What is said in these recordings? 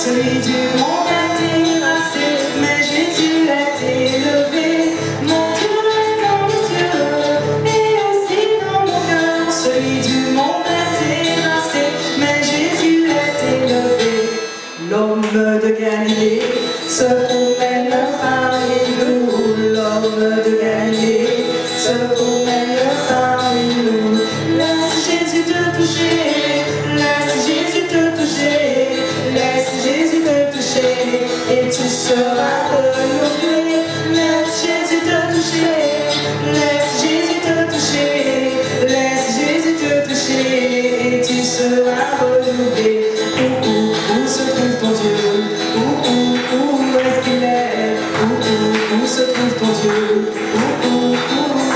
Celui du monde a terrassé, mais Jésus a été levé. Mon Dieu est dans mes yeux et aussi dans mon cœur. Celui du monde a terrassé, mais Jésus a été levé. L'homme de Galilée se promène parmi nous. L'homme de Galilée se promène parmi nous. Laisse Jésus te toucher, laisse Jésus te toucher, laisse Jésus te toucher et tu seras renouvelé. Laisse Jésus te toucher, laisse Jésus te toucher, laisse Jésus te toucher et tu seras renouvelé. Où se trouve ton Dieu? Où est-ce qu'il est? Où se trouve ton Dieu? Où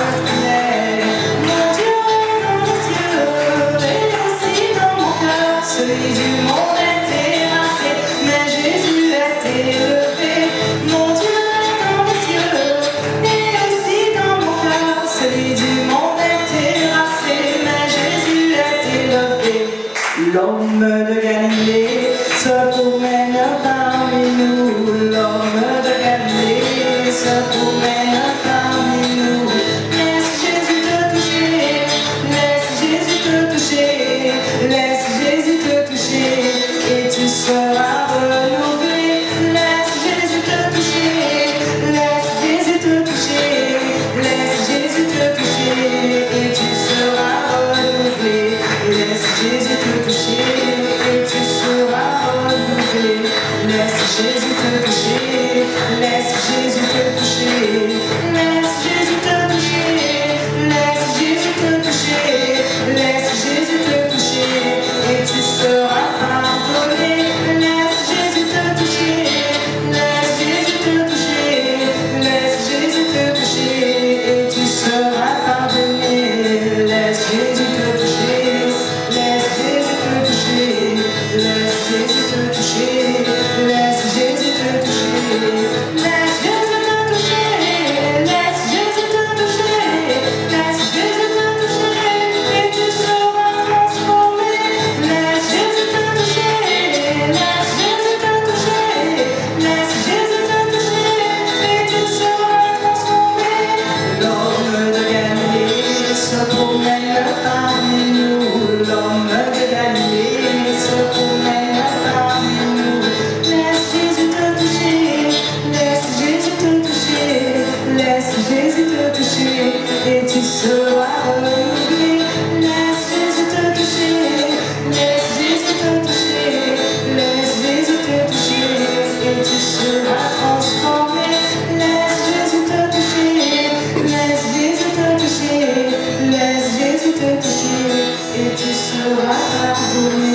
est-ce qu'il est? Mon Dieu est dans mes yeux et aussi dans mon cœur. Celui du monde est terrassé, mais Jésus a été levé. Mon Dieu est dans mes yeux et aussi dans mon cœur. Celui du monde est terrassé, mais Jésus a été levé. L'homme de Galilée se promène parmi nous. L'homme de Galilée se promène parmi nous. Laisse Jésus te toucher, laisse Jésus te toucher, laisse Jésus te toucher et tu seras renouvelé. Laisse Jésus te toucher, laisse Jésus te toucher, laisse Jésus te toucher et tu seras renouvelé. Laisse Jésus te toucher et tu seras renouvelé. Laisse Jésus te toucher, laisse Jésus te toucher, laisse Jésus te toucher, laisse Jésus te toucher, laisse Jésus te toucher et tu seras pardonné. Laisse Jésus te toucher, laisse Jésus te toucher, laisse Jésus te toucher et tu seras pardonné. Laisse Jésus te toucher, laisse Jésus te toucher, laisse Jésus te toucher, laisse Jésus te toucher, laisse Jésus te toucher, laisse Jésus te toucher, laisse Jésus te toucher et tu seras transformé. Laisse Jésus te toucher, laisse Jésus te toucher, laisse Jésus te toucher et tu seras transformé. L'homme de Galilée se promène parmi nous. L'homme de Galilée se promène parmi nous. Laisse Jésus te toucher, laisse Jésus te toucher, laisse Jésus te toucher et tu seras renouvelé. Laisse Jésus te toucher, laisse Jésus te toucher, laisse Jésus te toucher et tu seras transformé. Laisse Jésus te toucher, laisse Jésus te toucher, laisse Jésus te toucher et tu seras pardonné.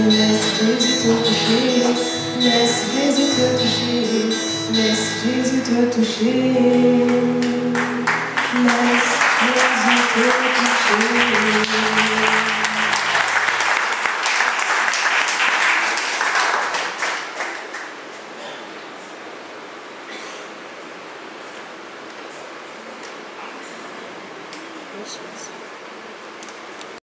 Laisse Jésus te toucher, laisse Jésus te toucher, laisse Jésus te toucher, laisse Jésus te toucher. Delicious.